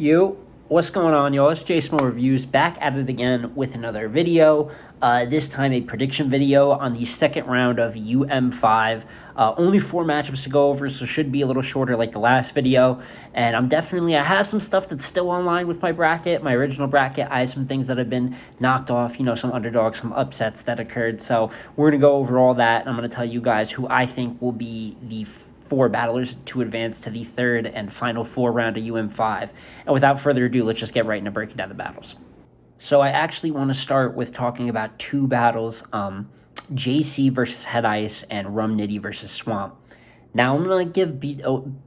Yo, what's going on, y'all? It's Jason Reviews back at it again with another video. This time a prediction video on the second round of UM5. Only 4 matchups to go over, so should be a little shorter like the last video. And I have some stuff that's still online with my bracket, my original bracket. I have some things that have been knocked off, some underdogs, some upsets that occurred. So we're going to go over all that, and I'm going to tell you guys who I think will be the 4 battlers to advance to the third and final 4 round of UM5. And without further ado, let's just get right into breaking down the battles. So I actually want to start with talking about 2 battles, JC versus Head Ice and Rum Nitty versus Swamp. Now I'm going to give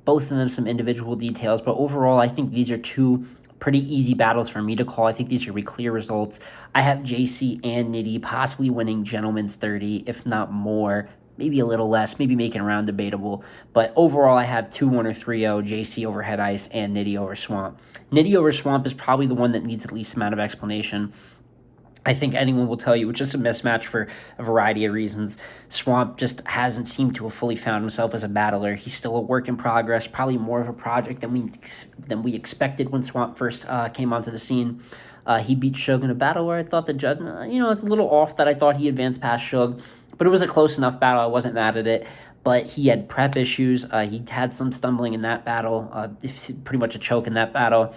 both of them some individual details, but overall I think these are 2 pretty easy battles for me to call. I think these are going to be clear results. I have JC and Nitty possibly winning Gentleman's 30, if not more. Maybe a little less, maybe making around debatable. But overall, I have 2-1 or 3-0, JC over Head Ice and Nitty over Swamp. Nitty over Swamp is probably the one that needs the least amount of explanation. I think anyone will tell you it's just a mismatch for a variety of reasons. Swamp just hasn't seemed to have fully found himself as a battler. He's still a work in progress, probably more of a project than we expected when Swamp first came onto the scene. He beat Suge in a battle where I thought the judge, it's a little off that I thought he advanced past Suge. But it was a close enough battle. I wasn't mad at it. But he had prep issues. He had some stumbling in that battle. Pretty much a choke in that battle.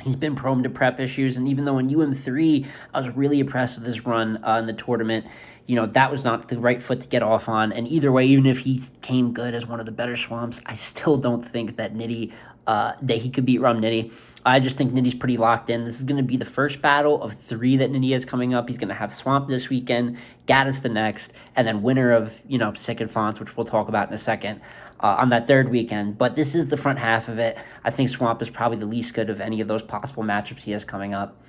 He's been prone to prep issues. And even though in UM3, I was really impressed with his run in the tournament, that was not the right foot to get off on. And either way, even if he came good as one of the better Swamps, I still don't think that he could beat Rum Nitty. I just think Nitty's pretty locked in. This is going to be the first battle of 3 that Nitty has coming up. He's going to have Swamp this weekend, Gaddis the next, and then winner of, Sick and Fonts, which we'll talk about in a second, on that third weekend. But this is the front half of it. I think Swamp is probably the least good of any of those possible matchups he has coming up.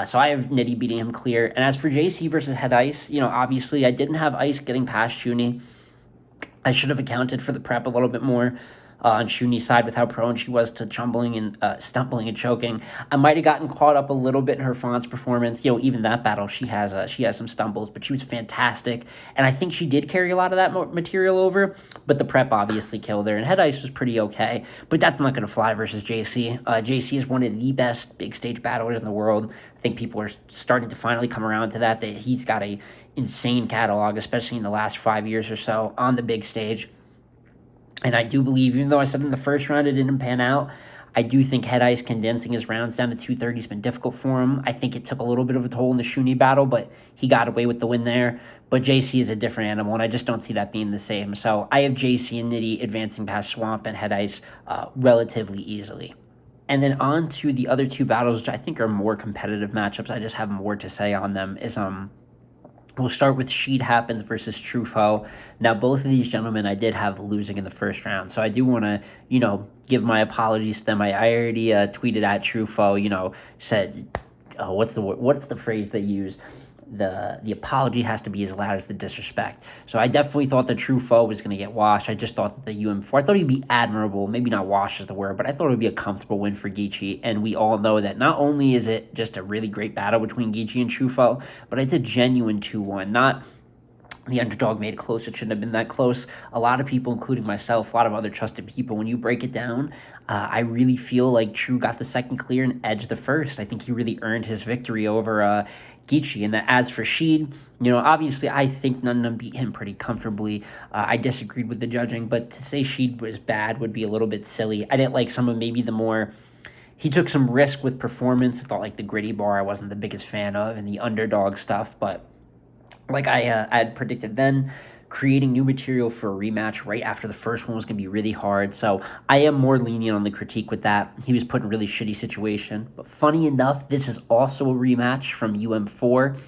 So I have Nitty beating him clear. And as for JC versus Head Ice, obviously I didn't have Ice getting past Shuni. I should have accounted for the prep a little bit more on Shuni's side with how prone she was to stumbling and choking. I might have gotten caught up a little bit in her Fonts performance. Even that battle, she has some stumbles, but she was fantastic. And I think she did carry a lot of that material over, but the prep obviously killed her. And Head Ice was pretty okay, but that's not going to fly versus JC. JC is one of the best big stage battlers in the world. I think people are starting to finally come around to that he's got a insane catalog, especially in the last 5 years or so on the big stage. And I do believe, even though I said in the first round it didn't pan out, I do think Head Ice condensing his rounds down to 230 has been difficult for him. I think it took a little bit of a toll in the Shuni battle, but he got away with the win there. But JC is a different animal, and I just don't see that being the same. So I have JC and Nitty advancing past Swamp and Head Ice relatively easily. And then on to the other 2 battles, which I think are more competitive matchups. I just have more to say on them. We'll start with Sheed Happens versus Trufo. Now, both of these gentlemen I did have losing in the first round, so I do want to, give my apologies to them. I already tweeted at Trufo, said, what's the phrase they use? The apology has to be as loud as the disrespect. So I definitely thought the Trufo was going to get washed. I just thought that the UM4, I thought he'd be admirable. Maybe not washed is the word, but I thought it would be a comfortable win for Geechee. And we all know that not only is it just a really great battle between Geechee and Trufo, but it's a genuine 2-1. Not the underdog made it close. It shouldn't have been that close. A lot of people, including myself, a lot of other trusted people, when you break it down, I really feel like True got the second clear and edged the first. I think he really earned his victory over Geechee. And that as for Sheed, obviously I think none of them beat him pretty comfortably. I disagreed with the judging, but to say Sheed was bad would be a little bit silly. I didn't like some of maybe the more... He took some risk with performance. I thought like the gritty bar I wasn't the biggest fan of, and the underdog stuff, but like I had predicted then, creating new material for a rematch right after the first one was going to be really hard. So I am more lenient on the critique with that. He was put in a really shitty situation. But funny enough, this is also a rematch from UM4.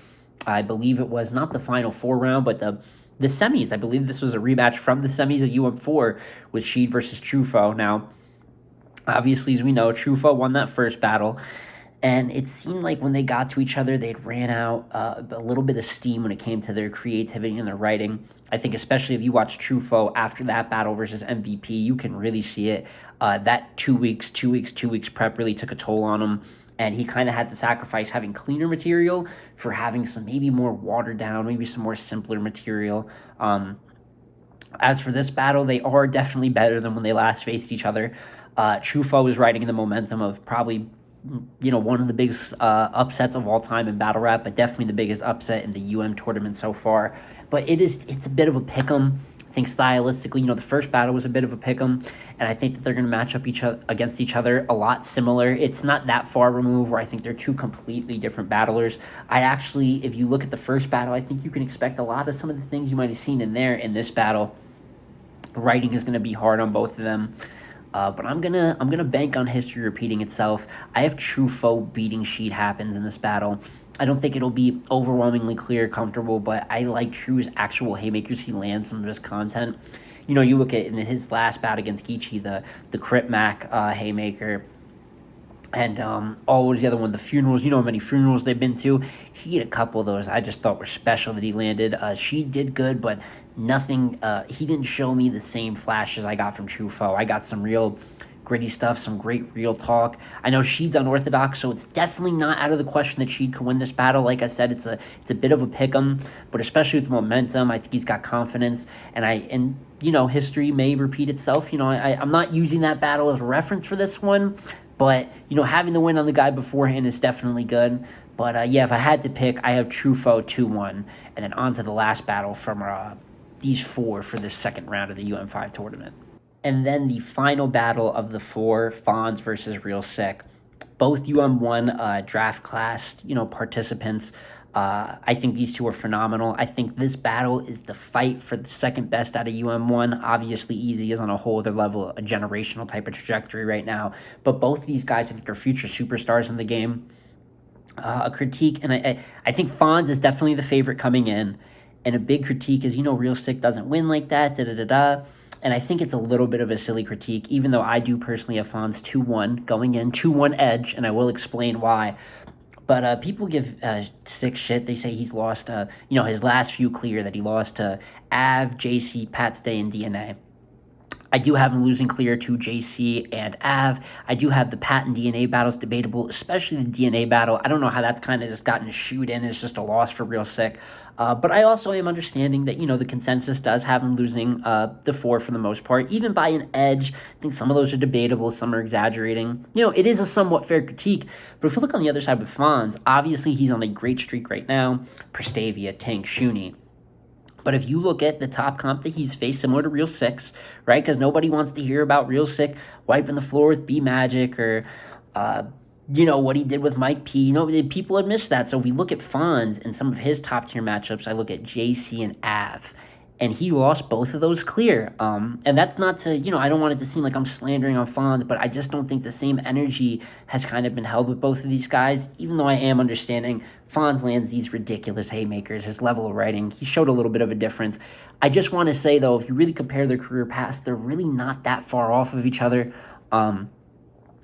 I believe it was not the final 4 round, but the semis. I believe this was a rematch from the semis of UM4 with Sheed versus Trufo. Now, obviously, as we know, Trufo won that first battle. And it seemed like when they got to each other, they'd ran out a little bit of steam when it came to their creativity and their writing. I think especially if you watch Trufo after that battle versus MVP, you can really see it. That 2 weeks prep really took a toll on him. And he kind of had to sacrifice having cleaner material for having some maybe more watered down, maybe some more simpler material. As for this battle, they are definitely better than when they last faced each other. Truffaut is riding the momentum of probably one of the biggest upsets of all time in battle rap, but definitely the biggest upset in the tournament so far. But it's a bit of a pick 'em. I think stylistically, the first battle was a bit of a pick 'em, and I think that they're going to match up against each other a lot similar. It's not that far removed where I think they're two completely different battlers. If you look at the first battle, I think you can expect a lot of some of the things you might have seen in this battle. Writing is going to be hard on both of them. But I'm gonna bank on history repeating itself. I have Truffaut beating Sheet Happens in this battle. I don't think it'll be overwhelmingly clear, comfortable, but I like True's actual haymakers. He lands some of his content. You look at in his last bout against Geechee, the Crip Mac haymaker, and what was the other one? The funerals. You know how many funerals they've been to. He had a couple of those I just thought were special that he landed. She did good, but nothing. He didn't show me the same flashes I got from Truffaut. I got some real gritty stuff, some great real talk. I know Sheed's unorthodox, so it's definitely not out of the question that Sheed could win this battle. Like I said, it's a bit of a pick 'em, but especially with momentum, I think he's got confidence, and history may repeat itself. I'm not using that battle as a reference for this one, but having the win on the guy beforehand is definitely good. But if I had to pick, I have Truffaut 2-1, and then on to the last battle from these four for this second round of the UM5 tournament. And then the final battle of the four, Fonz versus Real Sick. Both UM1 draft class, participants. I think these two are phenomenal. I think this battle is the fight for the second best out of UM1. Obviously, Easy is on a whole other level, a generational type of trajectory right now. But both of these guys, I think, are future superstars in the game. A critique, and I think Fonz is definitely the favorite coming in. And a big critique is, Real Sick doesn't win like that, da-da-da-da. And I think it's a little bit of a silly critique, even though I do personally have Fonz 2-1 going in, 2-1 edge, and I will explain why. But people give Sick shit. They say he's lost, his last few clear, that he lost to Av, JC, Pat Stay, and DNA. I do have him losing clear to JC and Av. I do have the Pat and DNA battles debatable, especially the DNA battle. I don't know how that's kind of just gotten a shoot in. It's just a loss for Real Sick. But I also am understanding that, the consensus does have him losing the four for the most part, even by an edge. I think some of those are debatable. Some are exaggerating. It is a somewhat fair critique. But if you look on the other side with Fonz, obviously he's on a great streak right now. Prestavia, Tank, Shuni. But if you look at the top comp that he's faced, similar to Real Six, right? Because nobody wants to hear about Real Sick wiping the floor with B Magic or, what he did with Mike P. People had missed that. So if we look at Fonz and some of his top tier matchups, I look at JC and Av, and he lost both of those clear. And that's not to, I don't want it to seem like I'm slandering on Fonz, but I just don't think the same energy has kind of been held with both of these guys, even though I am understanding Fonz lands these ridiculous haymakers, his level of writing. He showed a little bit of a difference. I just want to say, though, if you really compare their career paths, they're really not that far off of each other.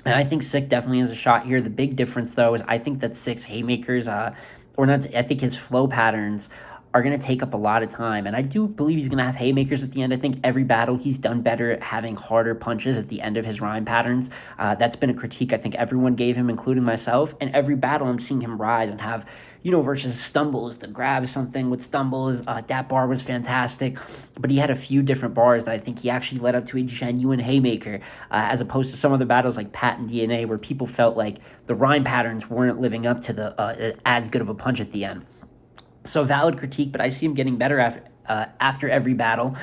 And I think Sick definitely has a shot here. The big difference, though, is I think that Sick's haymakers, I think his flow patterns are going to take up a lot of time. And I do believe he's going to have haymakers at the end. I think every battle he's done better at having harder punches at the end of his rhyme patterns. That's been a critique I think everyone gave him, including myself. And every battle I'm seeing him rise and have, versus Stumbles, to grab something with Stumbles. That bar was fantastic. But he had a few different bars that I think he actually led up to a genuine haymaker, as opposed to some of the battles like Pat and DNA where people felt like the rhyme patterns weren't living up to the as good of a punch at the end. So valid critique, but I see him getting better after every battle.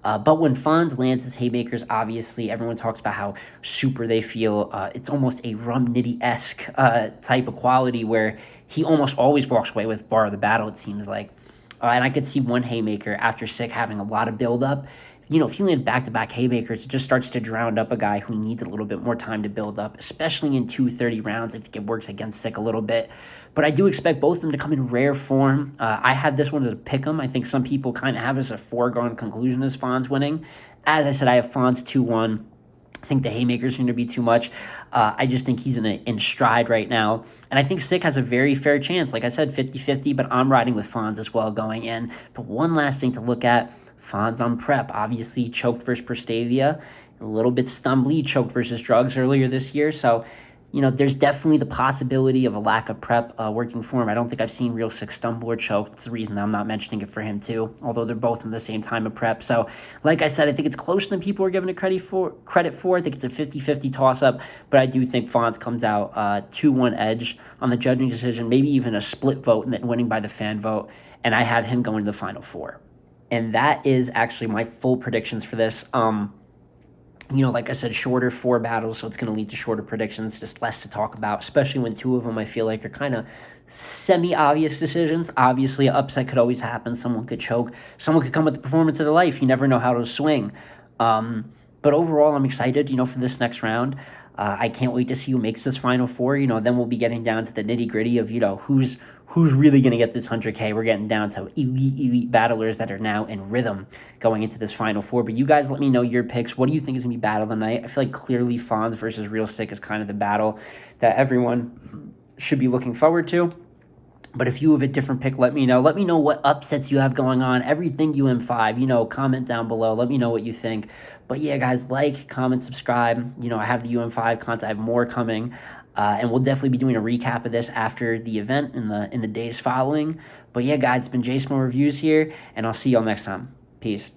But when Fonz lands his haymakers, obviously everyone talks about how super they feel. It's almost a Rum Nitty-esque type of quality where he almost always walks away with bar of the battle, it seems like. And I could see one haymaker after Sick having a lot of build-up. If you land back-to-back haymakers, it just starts to drown up a guy who needs a little bit more time to build up, especially in 230 rounds. I think it works against Sick a little bit. But I do expect both of them to come in rare form. I had this one as a pick 'em. I think some people kind of have as a foregone conclusion as Fonz winning. As I said, I have Fonz 2-1. I think the haymakers are going to be too much. I just think he's in stride right now. And I think Sick has a very fair chance. Like I said, 50-50, but I'm riding with Fonz as well going in. But one last thing to look at, Fonz on prep. Obviously, choked versus Prestavia. A little bit stumbly, choked versus Drugs earlier this year. So, there's definitely the possibility of a lack of prep working for him. I don't think I've seen Real Sick stumble or choke. That's the reason I'm not mentioning it for him too, although they're both in the same time of prep. So, like I said, I think it's closer than people are giving it credit for. I think it's a 50-50 toss-up, but I do think Fonz comes out 2-1 edge on the judging decision, maybe even a split vote and then winning by the fan vote, and I have him going to the Final Four. And that is actually my full predictions for this. Like I said, shorter 4 battles, so it's going to lead to shorter predictions, just less to talk about, especially when 2 of them I feel like are kind of semi-obvious decisions. Obviously, an upset could always happen. Someone could choke. Someone could come with the performance of their life. You never know how to swing. But overall, I'm excited, for this next round. I can't wait to see who makes this Final Four. Then we'll be getting down to the nitty-gritty of, who's really going to get this 100K. We're getting down to elite battlers that are now in rhythm going into this Final Four. But you guys let me know your picks. What do you think is going to be battle of the night? I feel like clearly Fonz versus Real Sick is kind of the battle that everyone should be looking forward to. But if you have a different pick, let me know. Let me know what upsets you have going on. Everything UM5, comment down below. Let me know what you think. But yeah, guys, like, comment, subscribe. I have the UM5 content. I have more coming. And we'll definitely be doing a recap of this after the event in the days following. But yeah, guys, it's been Jason Reviews here, and I'll see y'all next time. Peace.